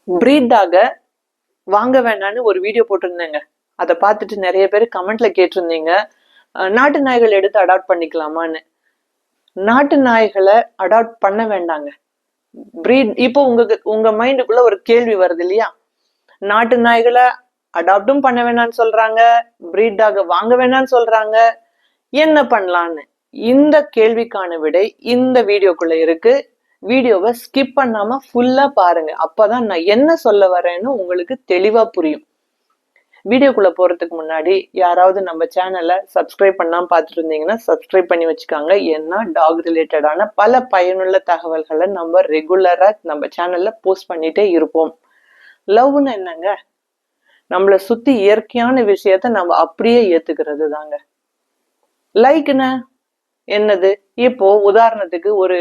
பிரீடாக வாங்க வேண்டான்னு ஒரு வீடியோ போட்டிருந்தேங்க. அதை பார்த்துட்டு நிறைய பேர் கமெண்ட்ல கேட்டிருந்தீங்க, நாட்டு நாய்கள் எடுத்து அடாப்ட் பண்ணிக்கலாமான்னு. நாட்டு நாய்களை அடாப்ட் பண்ண வேண்டாங்க. பிரீட் இப்போ உங்க மைண்டுக்குள்ள ஒரு கேள்வி வருது இல்லையா, நாட்டு நாய்களை அடாப்டும் பண்ண வேணாம்னு சொல்றாங்க, பிரீடாக வாங்க வேணாம்னு சொல்றாங்க, என்ன பண்ணலான்னு. இந்த கேள்விக்கான விடை இந்த வீடியோக்குள்ள இருக்கு. வீடியோவை ஸ்கிப் பண்ணாம ஃபுல்லா பாருங்க. அப்பதான் நான் என்ன சொல்ல வரேன்னு உங்களுக்கு தெளிவா புரியும். வீடியோக்குள்ள போறதுக்கு முன்னாடி யாராவது நம்ம சேனலை சப்ஸ்கிரைப் பண்ணாம பார்த்துட்டு இருந்தீங்கன்னா சப்ஸ்கிரைப் பண்ணி வச்சுக்காங்க. ஏன்னா டாக் ரிலேட்டடான பல பயனுள்ள தகவல்களை நம்ம ரெகுலரா நம்ம சேனல்ல போஸ்ட் பண்ணிட்டே இருப்போம். லவ்னு என்னங்க, நம்மளை சுத்தி இயற்கையான விஷயத்த நம்ம அப்படியே ஏத்துக்கிறது தாங்க. லைக்னா என்னது? இப்போ உதாரணத்துக்கு ஒரு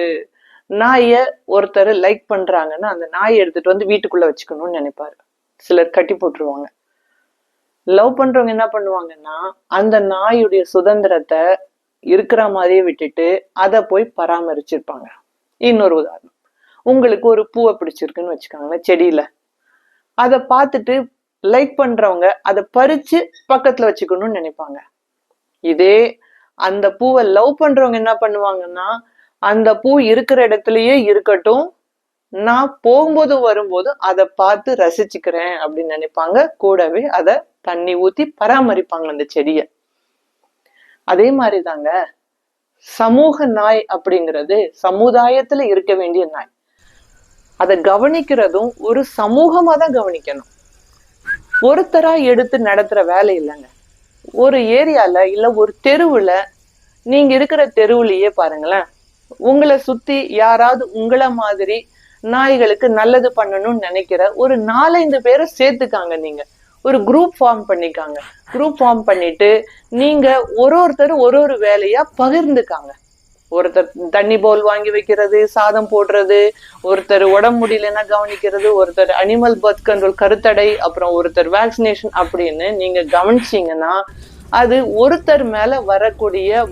நாயை ஒருத்தர் லைக் பண்றாங்கன்னா அந்த நாயை எடுத்துட்டு வந்து வீட்டுக்குள்ள வச்சுக்கணும்னு நினைப்பாரு. சிலர் கட்டி போட்டுருவாங்க. லவ் பண்றவங்க என்ன பண்ணுவாங்கன்னா அந்த நாயுடைய சுதந்திரத்தை இருக்கிற மாதிரியே விட்டுட்டு அதை போய் பராமரிச்சிருப்பாங்க. இன்னொரு உதாரணம், உங்களுக்கு ஒரு பூவை பிடிச்சிருக்குன்னு வச்சுக்காங்க செடியில, அதை பார்த்துட்டு லைக் பண்றவங்க அதை பறிச்சு பக்கத்துல வச்சுக்கணும்னு நினைப்பாங்க. இதே அந்த பூவை லவ் பண்றவங்க என்ன பண்ணுவாங்கன்னா அந்த பூ இருக்கிற இடத்துலயே இருக்கட்டும், நான் போகும்போது வரும்போது அதை பார்த்து ரசிச்சுக்கிறேன் அப்படின்னு நினைப்பாங்க. கூடவே அதை தண்ணி ஊத்தி பராமரிப்பாங்க அந்த செடிய. அதே மாதிரிதாங்க சமூக நாய் அப்படிங்கிறது சமுதாயத்துல இருக்க வேண்டிய நாய். அதை கவனிக்கிறதும் ஒரு சமூகமா தான் கவனிக்கணும். ஒருத்தரா எடுத்து நடத்துற வேலை இல்லைங்க. ஒரு ஏரியால இல்ல ஒரு தெருவுல, நீங்க இருக்கிற தெருவுலயே பாருங்களேன், உங்களை சுத்தி யாராவது உங்களை மாதிரி நாய்களுக்கு நல்லது பண்ணணும்னு நினைக்கிற ஒரு 4-5 பேரை சேர்த்துக்காங்க. நீங்க ஒரு குரூப் ஃபார்ம் பண்ணிக்காங்க. குரூப் ஃபார்ம் பண்ணிட்டு நீங்க ஒருத்தர் ஒரு வேலையா பகிர்ந்துக்காங்க. ஒருத்தர் தண்ணி பவுல் வாங்கி வைக்கிறது, சாதம் போடுறது, ஒருத்தர் உடம்பு முடியலன்னா கவனிக்கிறது, ஒருத்தர் அனிமல் பர்த் கண்ட்ரோல் கருத்தடை, அப்புறம் ஒருத்தர் வேக்சினேஷன் அப்படின்னு நீங்க கவனிச்சீங்கன்னா அது ஒருத்தர் மேல வரக்கூடிய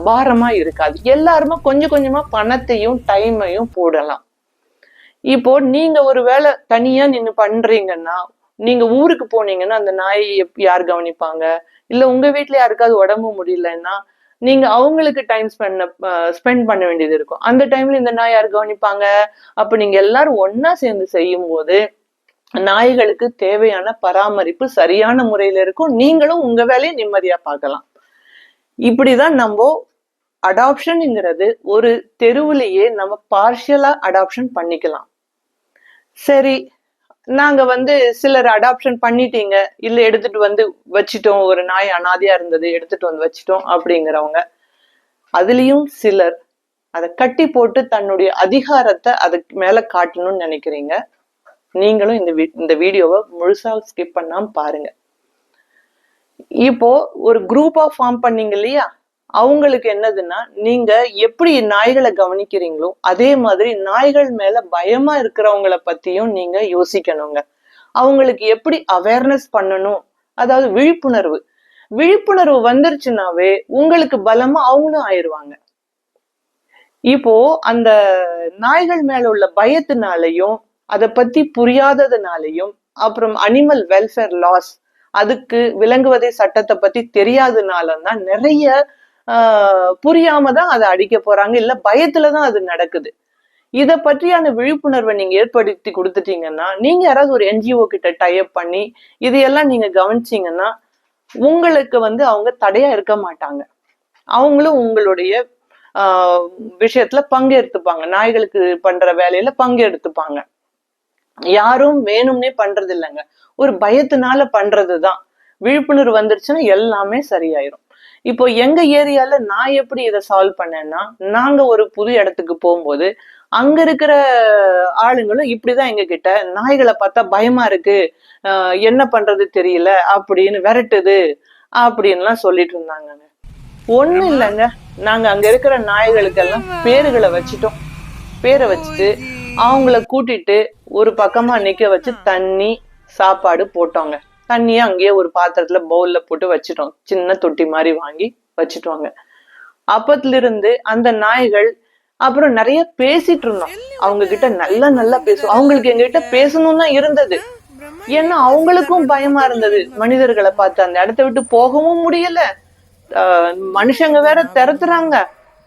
பாரமா இருக்காது. எல்லாருமே கொஞ்சம் கொஞ்சமா பணத்தையும் டைமையும் போடலாம். இப்போ நீங்க ஒரு வேலை தனியா நின்னு பண்றீங்கன்னா, நீங்க ஊருக்கு போனீங்கன்னா அந்த நாயை யார் கவனிப்பாங்க? இல்ல உங்க வீட்டுல யாருக்காவது உடம்பு முடியலன்னா நீங்க அவங்களுக்கு டைம் ஸ்பெண்ட் பண்ண வேண்டியது இருக்கும். அந்த டைம்ல இந்த நாய் யார் கவனிப்பாங்க? அப்ப நீங்க எல்லாரும் ஒன்னா சேர்ந்து செய்யும் போது நாய்களுக்கு தேவையான பராமரிப்பு சரியான முறையில இருக்கும். நீங்களும் உங்க வேலையை நிம்மதியா பார்க்கலாம். இப்படிதான் நம்ம அடாப்ஷன்ங்கிறது ஒரு தெருவுலயே நம்ம பார்ஷியலா அடாப்ஷன் பண்ணிக்கலாம். சரி, நாங்க சிலர் அடாப்ஷன் பண்ணிட்டீங்க, இல்ல எடுத்துட்டு வந்து வச்சிட்டோம், ஒரு நாய் அனாதையா இருந்தது எடுத்துட்டு வந்து வச்சிட்டோம் அப்படிங்கிறவங்க, அதுலயும் சிலர் அதை கட்டி போட்டு தன்னுடைய அதிகாரத்தை அதுக்கு மேல காட்டணும்னு நினைக்கிறீங்க. நீங்களும் இந்த வீடியோவை முழுசா ஸ்கிப் பண்ணாம பாருங்க. இப்போ ஒரு குரூப்பா ஃபார்ம் பண்ணீங்க இல்லையா, அவங்களுக்கு என்னதுன்னா, நீங்க எப்படி நாய்களை கவனிக்கிறீங்களோ அதே மாதிரி நாய்கள் மேல பயமா இருக்கிறவங்கள பத்தியும் நீங்க யோசிக்கணுங்க. அவங்களுக்கு எப்படி அவேர்னஸ் பண்ணணும், அதாவது விழிப்புணர்வு. விழிப்புணர்வு வந்துருச்சுனாவே உங்களுக்கு பலமா அவங்களும் ஆயிடுவாங்க. இப்போ அந்த நாய்கள் மேல உள்ள பயத்தினாலையும் அதை பத்தி புரியாததுனாலையும், அப்புறம் அனிமல் வெல்ஃபேர் லாஸ், அதுக்கு விலங்குவதை சட்டத்தை பத்தி தெரியாததுனாலதான் நிறைய புரியாம தான் அதை அடிக்க போறாங்க, இல்ல பயத்துலதான் அது நடக்குது. இத பற்றியான விழிப்புணர்வை நீங்க ஏற்படுத்தி கொடுத்துட்டீங்கன்னா, நீங்க யாராவது ஒரு என்ஜிஓ கிட்ட டைப் பண்ணி இதையெல்லாம் நீங்க கவனிச்சீங்கன்னா உங்களுக்கு அவங்க தடையா இருக்க மாட்டாங்க. அவங்களும் உங்களுடைய விஷயத்துல பங்கெடுத்துப்பாங்க. நாய்களுக்கு பண்ற வேலையில பங்கெடுத்துப்பாங்க. யாரும் வேணும்னே பண்றது இல்லைங்க, ஒரு பயத்தினால பண்றதுதான். விழிப்புணர்வு வந்துருச்சுன்னா எல்லாமே சரியாயிரும். இப்போ எங்க ஏரியால நான் எப்படி இதை சால்வ் பண்ணேன்னா, நாங்க ஒரு புது இடத்துக்கு போகும்போது அங்க இருக்கிற ஆளுங்களும் இப்படிதான் எங்க கிட்ட நாய்களை பார்த்தா பயமா இருக்கு, என்ன பண்றது தெரியல அப்படின்னு, விரட்டுது அப்படின்லாம் சொல்லிட்டு இருந்தாங்க. ஒண்ணும் இல்லைங்க, நாங்க அங்க இருக்கிற நாய்களுக்கெல்லாம் பேருகளை வச்சுட்டோம். பேரை வச்சுட்டு அவங்கள கூட்டிட்டு ஒரு பக்கமா நிக்க வச்சு தண்ணி சாப்பாடு போட்டோங்க. தண்ணியை அங்கேயே ஒரு பாத்திரத்துல பவுல்ல போட்டு வச்சுட்டோம். சின்ன தொட்டி மாதிரி வாங்கி வச்சுட்டோங்க. அப்பத்துல இருந்து அந்த நாய்கள் அப்புறம் நிறைய பேசிட்டு இருந்தோம். அவங்க கிட்ட நல்லா பேசுவோம். அவங்களுக்கு எங்ககிட்ட பேசணும் தான் இருந்தது. ஏன்னா அவங்களுக்கும் பயமா இருந்தது மனிதர்களை பார்த்து. அந்த இடத்த விட்டு போகவும் முடியல. மனுஷங்க வேற துரத்துறாங்க.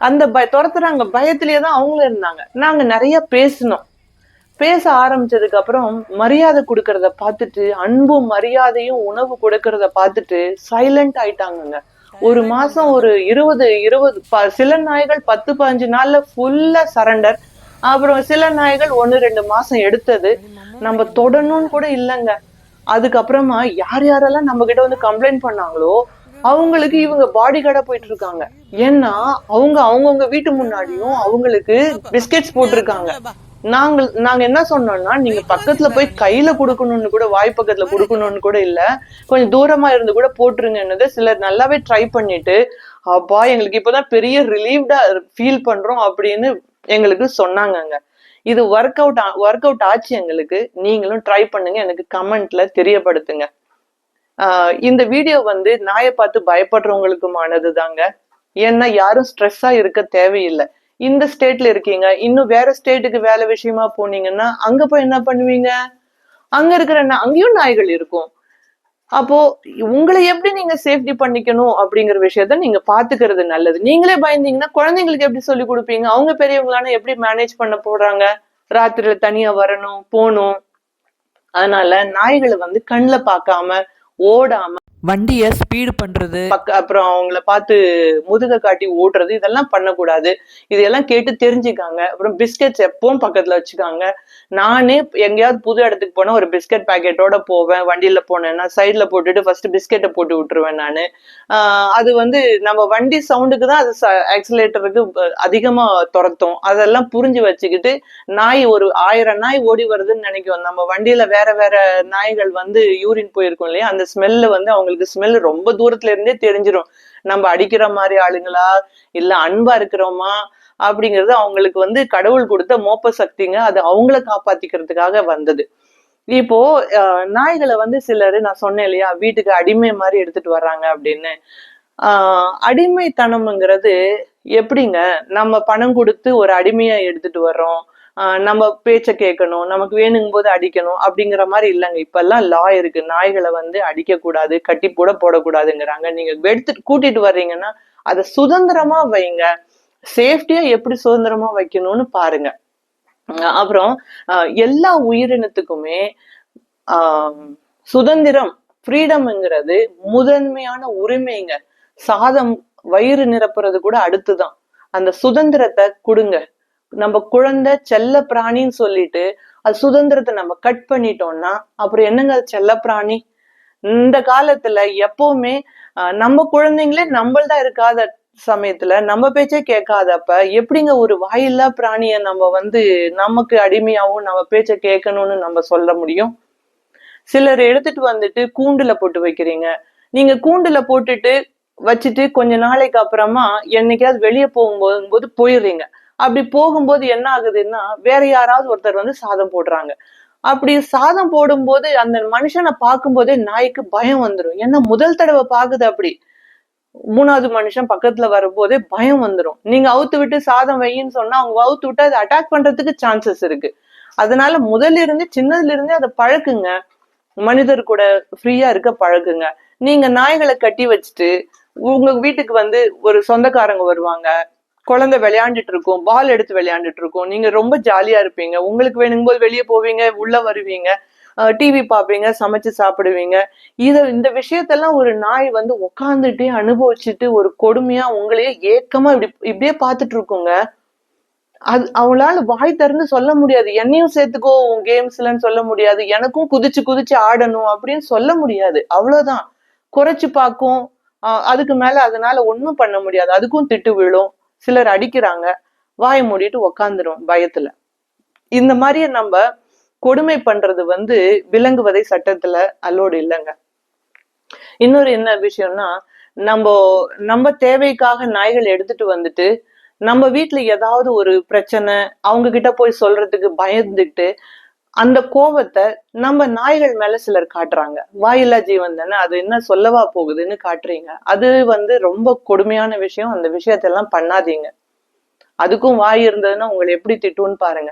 அந்த துரத்துறாங்க பயத்திலேயேதான் அவங்களும் இருந்தாங்க. நாங்க நிறைய பேசணும். பேச ஆரம்பிச்சதுக்கு அப்புறம் மரியாதை கொடுக்கறத பார்த்துட்டு, அன்பும் மரியாதையும் உணவு கொடுக்கறத பார்த்துட்டு சைலண்ட் ஆயிட்டாங்க. ஒரு மாசம் ஒரு 20 சில நாய்கள் 10-15 நாள்ல ஃபுல்லா சரண்டர். அப்புறம் சில நாய்கள் 1-2 மாசம் எடுத்தது. நம்ம தொடணும்னு கூட இல்லைங்க. அதுக்கப்புறமா யாரெல்லாம் நம்ம கிட்ட வந்து கம்ப்ளைண்ட் பண்ணாங்களோ அவங்களுக்கு இவங்க பாடி கார்டா போயிட்டு இருக்காங்க. ஏன்னா அவங்கவுங்க வீட்டு முன்னாடியும் அவங்களுக்கு பிஸ்கெட்ஸ் போட்டிருக்காங்க. நாங்க என்ன சொன்னோம்னா, நீங்க பக்கத்துல போய் கையில குடுக்கணும்னு கூட, வாய் பக்கத்துல குடுக்கணும்னு கூட இல்ல, கொஞ்சம் தூரமா இருந்து கூட போட்டுருங்கன்னது சிலர் நல்லாவே ட்ரை பண்ணிட்டு, அப்பா எங்களுக்கு இப்பதான் பெரிய ரிலீவ்டா ஃபீல் பண்றோம் அப்படின்னு எங்களுக்கு சொன்னாங்கங்க. இது ஒர்க் அவுட் ஆச்சு எங்களுக்கு. நீங்களும் ட்ரை பண்ணுங்க, எனக்கு கமெண்ட்ல தெரியப்படுத்துங்க. இந்த வீடியோ வந்து நாயை பார்த்து பயப்படுறவங்களுக்குமானது தாங்க. ஏன்னா யாரும் ஸ்ட்ரெஸ்ஸா இருக்க தேவையில்லை. இந்த ஸ்டேட்ல இருக்கீங்க, இன்னும் வேற ஸ்டேட்டுக்கு வேலை விஷயமா போனீங்கன்னா அங்க போய் என்ன பண்ணுவீங்க? அங்க இருக்கிற அங்கேயும் நாய்கள் இருக்கும். அப்போ உங்களை எப்படி நீங்க சேஃப்டி பண்ணிக்கணும் அப்படிங்கிற விஷயத்த நீங்க பாத்துக்கிறது நல்லது. நீங்களே பயந்தீங்கன்னா குழந்தைங்களுக்கு எப்படி சொல்லி கொடுப்பீங்க? அவங்க பெரியவங்களான எப்படி மேனேஜ் பண்ண போறாங்க? ராத்திரில தனியா வரணும் போகணும். அதனால நாய்களை வந்து கண்ணுல பார்க்காம ஓடாம வண்டிய ஸ்பீடு பண்றது, அப்புறம் அவங்கள பார்த்து முதுக காட்டி ஓட்டுறது, இதெல்லாம் பண்ணக்கூடாது. இதெல்லாம் கேட்டு தெரிஞ்சுக்காங்க. அப்புறம் பிஸ்கெட்ஸ் எப்பவும் பக்கத்துல வச்சுக்காங்க. நானே எங்கேயாவது புது இடத்துக்கு போனா ஒரு பிஸ்கெட் பாக்கெட்டோட போவேன். வண்டியில போனேன்னா சைட்ல போட்டுட்டு ஃபர்ஸ்ட் பிஸ்கெட்டை போட்டு விட்டுருவேன் நானு. அது வந்து நம்ம வண்டி சவுண்டுக்கு தான் அது ஆக்சிலேட்டருக்கு அதிகமா துரத்தும். அதெல்லாம் புரிஞ்சு வச்சுக்கிட்டு நாய் ஒரு 1000 நாய் ஓடி வருதுன்னு நினைக்கும். நம்ம வண்டியில வேற வேற நாய்கள் வந்து யூரின் போயிருக்கும் இல்லையா, அந்த ஸ்மெல்ல வந்து அவங்களுக்கு ஸ்மெல் ரொம்ப தூரத்துல இருந்தே தெரிஞ்சிடும். நம்ம அடிக்கிற மாதிரி ஆளுங்களா இல்ல அன்பா இருக்கிறோமா அப்படிங்கிறது அவங்களுக்கு வந்து கடவுள் கொடுத்த மோப்ப சக்திங்க. அது அவங்கள காப்பாத்திக்கிறதுக்காக வந்தது. இப்போ நாய்களை வந்து சிலரு, நான் சொன்னேன் இல்லையா, வீட்டுக்கு அடிமை மாதிரி எடுத்துட்டு வர்றாங்க அப்படின்னு. அடிமைத்தனம்ங்கிறது எப்படிங்க? நம்ம பணம் கொடுத்து ஒரு அடிமையா எடுத்துட்டு வர்றோம். நம்ம பேச்ச கேட்கணும், நமக்கு வேணுங்கும் போது அடிக்கணும் அப்படிங்கிற மாதிரி இல்லைங்க. இப்ப எல்லாம் லா இருக்கு. நாய்களை வந்து அடிக்க கூடாது, கட்டி போடக்கூடாதுங்கிறாங்க. நீங்க கூட்டிட்டு வர்றீங்கன்னா அதை சுதந்திரமா வைங்க. சேஃப்டியா எப்படி சுதந்திரமா வைக்கணும்னு பாருங்க. அப்புறம் எல்லா உயிரினத்துக்குமே சுதந்திரம், ஃப்ரீடம்ங்கிறது முதன்மையான உரிமைங்க. சாதம் வயிறு நிரப்புறது கூட அடுத்துதான். அந்த சுதந்திரத்தை கொடுங்க. நம்ம குழந்தை செல்ல பிராணின்னு சொல்லிட்டு அது சுதந்திரத்தை நம்ம கட் பண்ணிட்டோம்னா அப்புறம் என்னங்க செல்ல பிராணி? இந்த காலத்துல எப்பவுமே நம்ம குழந்தைங்களே நம்மள்தான் இருக்காத சமயத்துல நம்ம பேச்சே கேட்காதப்ப எப்படிங்க ஒரு வாயில்லா பிராணிய நம்ம வந்து நமக்கு அடிமையாவும் நம்ம பேச்ச கேட்கணும்னு நம்ம சொல்ல முடியும்? சிலர் எடுத்துட்டு வந்துட்டு கூண்டுல போட்டு வைக்கிறீங்க. நீங்க கூண்டுல போட்டுட்டு வச்சுட்டு கொஞ்ச நாளைக்கு அப்புறமா என்னைக்காவது வெளியே போகும்போது போயிடுறீங்க. அப்படி போகும்போது என்ன ஆகுதுன்னா வேற யாராவது ஒருத்தர் வந்து சாதம் போடுறாங்க. அப்படி சாதம் போடும்போது அந்த மனுஷனை பார்க்கும் போதே நாய்க்கு பயம் வந்துடும். ஏன்னா முதல் தடவை பாக்குது. அப்படி 3வது மனுஷன் பக்கத்துல வரும்போதே பயம் வந்துடும். நீங்க அவுத்து விட்டு சாதம் வையின்னு சொன்னா அவங்க அவுத்து விட்டு அதை அட்டாக் பண்றதுக்கு சான்சஸ் இருக்கு. அதனால முதல்ல இருந்து சின்னதுல இருந்தே அதை பழக்குங்க. மனிதர் கூட ஃப்ரீயா இருக்க பழகுங்க. நீங்க நாய்களை கட்டி வச்சுட்டு உங்க வீட்டுக்கு வந்து ஒரு சொந்தக்காரங்க வருவாங்க, குழந்தை விளையாண்டுட்டு இருக்கும், பால் எடுத்து விளையாண்டுட்டு இருக்கும், நீங்க ரொம்ப ஜாலியா இருப்பீங்க. உங்களுக்கு வேணுங்கும் போது வெளியே போவீங்க, உள்ள வருவீங்க, டிவி பாப்பீங்க, சமைச்சு சாப்பிடுவீங்க. இந்த விஷயத்தெல்லாம் ஒரு நாய் வந்து உக்காந்துட்டே அனுபவிச்சுட்டு ஒரு கொடுமையா உங்களையே ஏக்கமா இப்படியே பார்த்துட்டு இருக்குங்க. அது அவங்களால வாய் திறந்து சொல்ல முடியாது. என்னையும் சேர்த்துக்கோ உன் கேம்ஸ்லன்னு சொல்ல முடியாது. எனக்கும் குதிச்சு குதிச்சு ஆடணும் அப்படின்னு சொல்ல முடியாது. அவ்வளவுதான். குறைச்சு பார்க்கும். அதுக்கு மேல அதனால ஒண்ணும் பண்ண முடியாது. அதுக்கும் திட்டு விழும். சிலர் அடிக்கிறாங்க. வாயை மூடிட்டு உக்காந்துரும் பயத்துல. இந்த மாதிரியே நம்ம கொடுமை பண்றது வந்து விலங்குவதை சட்டத்துல அல்லோடு இல்லைங்க. இன்னொரு என்ன விஷயம்னா, நம்ம தேவைக்காக நாய்கள் எடுத்துட்டு வந்துட்டு நம்ம வீட்டுல ஏதாவது ஒரு பிரச்சனை அவங்க கிட்ட போய் சொல்றதுக்கு பயந்துட்டு அந்த கோபத்தை நம்ம நாய்கள் மேல சிலர் காட்டுறாங்க. வாயில்லா ஜீவன் தானே, அது என்ன சொல்லவா போகுதுன்னு காட்டுறீங்க. அது வந்து ரொம்ப கொடுமையான விஷயம். அந்த விஷயத்தெல்லாம் பண்ணாதீங்க. அதுக்கும் வாய் இருந்ததுன்னா உங்களை எப்படி திட்டுன்னு பாருங்க.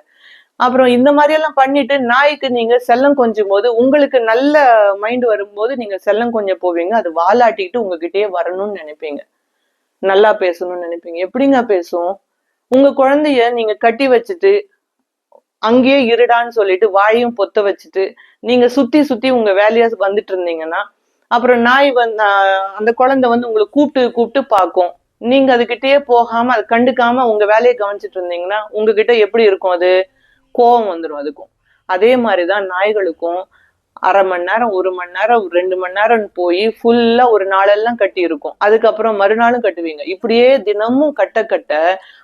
அப்புறம் இந்த மாதிரி எல்லாம் பண்ணிட்டு நாய்க்கு நீங்க செல்லம் கொஞ்சும் போது உங்களுக்கு நல்ல மைண்ட் வரும்போது நீங்க செல்லம் கொஞ்சம் போவீங்க. அது வாலாட்டிட்டு உங்ககிட்டயே வரணும்னு நினைப்பீங்க, நல்லா பேசணும்னு நினைப்பீங்க. எப்படிங்க பேசும்? உங்க குழந்தைய நீங்க கட்டி வச்சுட்டு அங்கேயே இருடான்னு சொல்லிட்டு வாயையும் பொத்த வச்சுட்டு நீங்க சுத்தி சுத்தி உங்க வேலையா வந்துட்டு இருந்தீங்கன்னா, அப்புறம் நாய் வந்து அந்த குழந்தை வந்து உங்களை கூப்பிட்டு கூப்பிட்டு பார்க்கும். நீங்க அதுகிட்டயே போகாம அதை கண்டுக்காம உங்க வேலையை கவனிச்சிட்டு இருந்தீங்கன்னா உங்ககிட்ட எப்படி இருக்கும்? அது கோபம் வந்துடும் அதுக்கும். அதே மாதிரிதான் நாய்களுக்கும் 1/2 மணி நேரம் 1 மணி நேரம் 2 மணி நேரம் போய் ஃபுல்லா ஒரு நாளெல்லாம் கட்டி இருக்கும். அதுக்கப்புறம் மறுநாளும் கட்டுவீங்க. இப்படியே தினமும் கட்ட கட்ட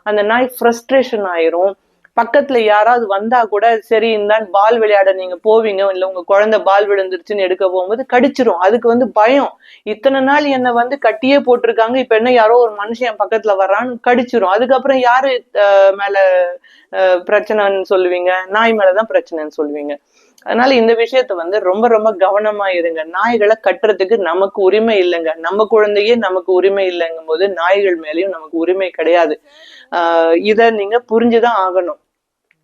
அந்த நாய் ஃப்ரஸ்ட்ரேஷன் ஆயிரும். பக்கத்துல யாராவது வந்தா கூட சரி இந்தான்னு பால் விளையாட நீங்க போவீங்க, இல்ல உங்க குழந்தை பால் விழுந்துருச்சுன்னு எடுக்க போகும்போது கடிச்சிரும். அதுக்கு வந்து பயம். இத்தனை நாள் என்ன வந்து கட்டியே போட்டிருக்காங்க, இப்ப என்ன யாரோ ஒரு மனுஷன் என் பக்கத்துல வர்றான்னு கடிச்சிரும். அதுக்கப்புறம் யாரு மேல பிரச்சனைன்னு சொல்லுவீங்க? நாய் மேலதான் பிரச்சனைன்னு சொல்லுவீங்க. அதனால இந்த விஷயத்த வந்து ரொம்ப ரொம்ப கவனமா இருங்க. நாய்களை கட்டுறதுக்கு நமக்கு உரிமை இல்லைங்க. நம்ம குழந்தையே நமக்கு உரிமை இல்லைங்கும் போது நாய்கள் மேலயும் நமக்கு உரிமை கிடையாது. இத நீங்க புரிஞ்சுதான் ஆகணும்.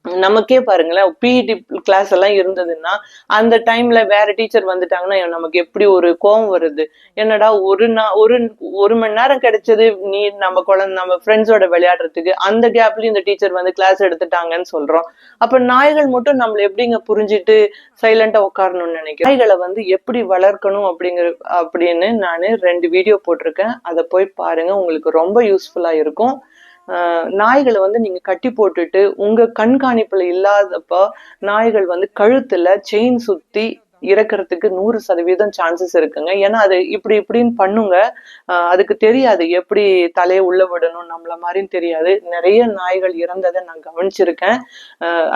நமக்கே பாருங்களேன், பிஇடி கிளாஸ் எல்லாம் இருந்ததுன்னா அந்த டைம்ல வேற டீச்சர் வந்துட்டாங்கன்னா நமக்கு எப்படி ஒரு கோவம் வருது. என்னடா ஒரு மணி நேரம் கிடைச்சது நீ நம்ம குழந்தை நம்ம ஃப்ரெண்ட்ஸோட விளையாடுறதுக்கு, அந்த கேப்லயும் இந்த டீச்சர் வந்து கிளாஸ் எடுத்துட்டாங்கன்னு சொல்றோம். அப்ப நாய்கள் மட்டும் நம்மள எப்படிங்க புரிஞ்சுட்டு சைலண்டா உட்காரணும்னு நினைக்கிறேன். நாய்களை வந்து எப்படி வளர்க்கணும் அப்படின்னு நானு 2 வீடியோ போட்டிருக்கேன். அதை போய் பாருங்க, உங்களுக்கு ரொம்ப யூஸ்ஃபுல்லா இருக்கும். நாய்களை வந்து நீங்க கட்டி போட்டுட்டு உங்க கண்காணிப்புல இல்லாதப்ப நாய்கள் வந்து கழுத்துல செயின் சுத்தி இறக்குறதுக்கு 100% சான்சஸ் இருக்குங்க. ஏன்னா அது இப்படின்னு பண்ணுங்க. அதுக்கு தெரியாது எப்படி தலையை உள்ள விடணும், நம்மள மாதிரின்னு தெரியாது. நிறைய நாய்கள் இறந்ததை நான் கவனிச்சிருக்கேன்,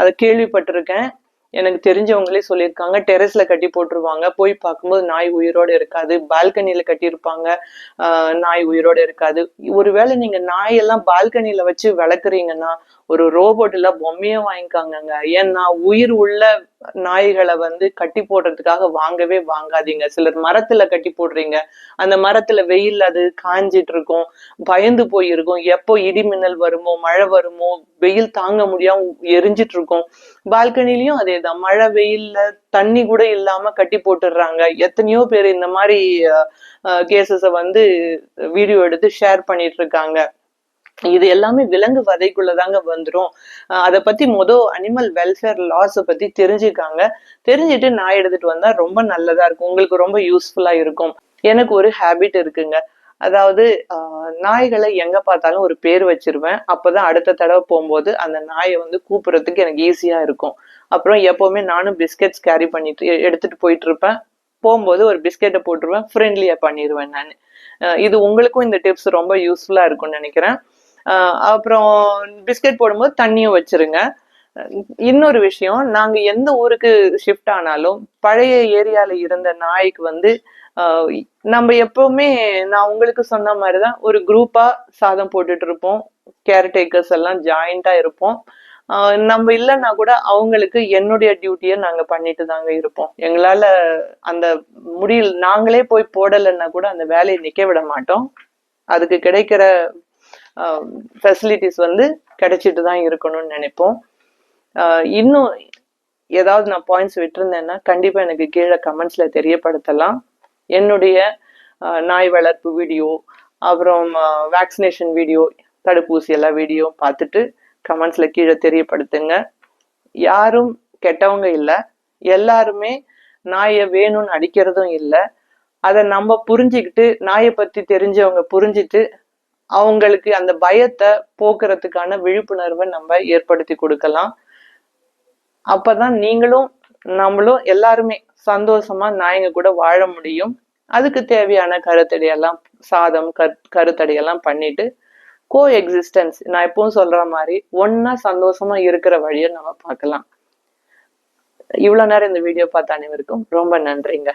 அதை கேள்விப்பட்டிருக்கேன். எனக்கு தெரிஞ்சவங்களே சொல்லியிருக்காங்க. டெரஸ்ல கட்டி போட்டுருவாங்க, போய் பார்க்கும்போது நாய் உயிரோட இருக்காது. பால்கனியில கட்டியிருப்பாங்க, நாய் உயிரோட இருக்காது. ஒருவேளை நீங்க நாயெல்லாம் பால்கனியில வச்சு வளர்க்குறீங்கன்னா ஒரு ரோபோட் இல்ல பொம்மையே வாங்கிக்காங்க. ஏன்னா உயிர் உள்ள நாய்களை வந்து கட்டி போடுறதுக்காக வாங்கவே வாங்காதீங்க. சிலர் மரத்துல கட்டி போடுறீங்க, அந்த மரத்துல வெயில் அது காஞ்சிட்டு இருக்கும், பயந்து போயிருக்கும், எப்போ இடி மின்னல் வருமோ மழை வருமோ, வெயில் தாங்க முடியாம எரிஞ்சிட்டு இருக்கும். பால்கனிலையும் அதேதான், மழை வெயில்ல தண்ணி கூட இல்லாம கட்டி போட்டுடுறாங்க. எத்தனையோ பேர் இந்த மாதிரி கேசஸ வந்து வீடியோ எடுத்து ஷேர் பண்ணிட்டு இருக்காங்க. இது எல்லாமே விலங்கு வதைக்குள்ளதாங்க வந்துரும். அதை பத்தி அனிமல் வெல்ஃபேர் லாஸ் பத்தி தெரிஞ்சுக்காங்க. தெரிஞ்சுட்டு நாய் எடுத்துட்டு வந்தா ரொம்ப நல்லதா இருக்கும், உங்களுக்கு ரொம்ப யூஸ்ஃபுல்லா இருக்கும். எனக்கு ஒரு ஹேபிட் இருக்குங்க. அதாவது நாய்களை எங்க பார்த்தாலும் ஒரு பேர் வச்சிருவேன். அப்பதான் அடுத்த தடவை போகும்போது அந்த நாயை வந்து கூப்பிடுறதுக்கு எனக்கு ஈஸியா இருக்கும். அப்புறம் எப்பவுமே நானும் பிஸ்கெட்ஸ் கேரி பண்ணிட்டு எடுத்துட்டு போயிட்டு இருப்பேன். போகும்போது ஒரு பிஸ்கெட்டை போட்டுருவேன், ஃப்ரெண்ட்லியா பண்ணிடுவேன் நான். இது உங்களுக்கும் இந்த டிப்ஸ் ரொம்ப யூஸ்ஃபுல்லா இருக்கும்னு நினைக்கிறேன். அப்புறம் பிஸ்கெட் போடும்போது தண்ணியும் வச்சிருங்க. இன்னொரு விஷயம், நாங்க எந்த ஊருக்கு ஷிஃப்ட் ஆனாலும் பழைய ஏரியால இருந்த நாய்க்கு வந்து நம்ம எப்பவுமே நான் உங்களுக்கு சொன்ன மாதிரிதான் ஒரு குரூப்பா சாதம் போட்டுட்டு இருப்போம். கேர்டேக்கர்ஸ் எல்லாம் ஜாயிண்டா இருப்போம். நம்ம இல்லைன்னா கூட அவங்களுக்கு என்னுடைய டியூட்டியை நாங்க பண்ணிட்டு தாங்க இருப்போம். எங்களால அந்த முடியல, நாங்களே போய் போடலைன்னா கூட அந்த வேலையை நிக்க விட மாட்டோம். அதுக்கு கிடைக்கிற ஃபெசிலிட்டிஸ் வந்து கிடைச்சிட்டு தான் இருக்கணும்னு நினைப்போம். இன்னும் ஏதாவது நான் பாயிண்ட்ஸ் விட்டுருந்தேன்னா கண்டிப்பா எனக்கு கீழே கமெண்ட்ஸ்ல தெரியப்படுத்தலாம். என்னுடைய நாய் வளர்ப்பு வீடியோ, அப்புறம் வேக்சினேஷன் வீடியோ, தடுப்பூசி எல்லா வீடியோ பார்த்துட்டு கமெண்ட்ஸ்ல கீழே தெரியப்படுத்துங்க. யாரும் கெட்டவங்க இல்லை, எல்லாருமே நாயை வேணும்னு அடிக்கிறதும் இல்லை. அதை நம்ம புரிஞ்சுக்கிட்டு, நாயை பத்தி தெரிஞ்சவங்க புரிஞ்சுட்டு அவங்களுக்கு அந்த பயத்தை போக்குறதுக்கான விழிப்புணர்வை நம்ம ஏற்படுத்தி கொடுக்கலாம். அப்பதான் நீங்களும் நம்மளும் எல்லாருமே சந்தோஷமா நாய்ங்க கூட வாழ முடியும். அதுக்கு தேவையான கருத்தடையெல்லாம் சாதம் கருத்தடையெல்லாம் பண்ணிட்டு கோ எக்ஸிஸ்டன்ஸ், நான் எப்பவும் சொல்ற மாதிரி ஒன்னா சந்தோஷமா இருக்கிற வழியை நம்ம பார்க்கலாம். இவ்வளவு நேரம் இந்த வீடியோ பார்த்த அனைவருக்கும் ரொம்ப நன்றிங்க.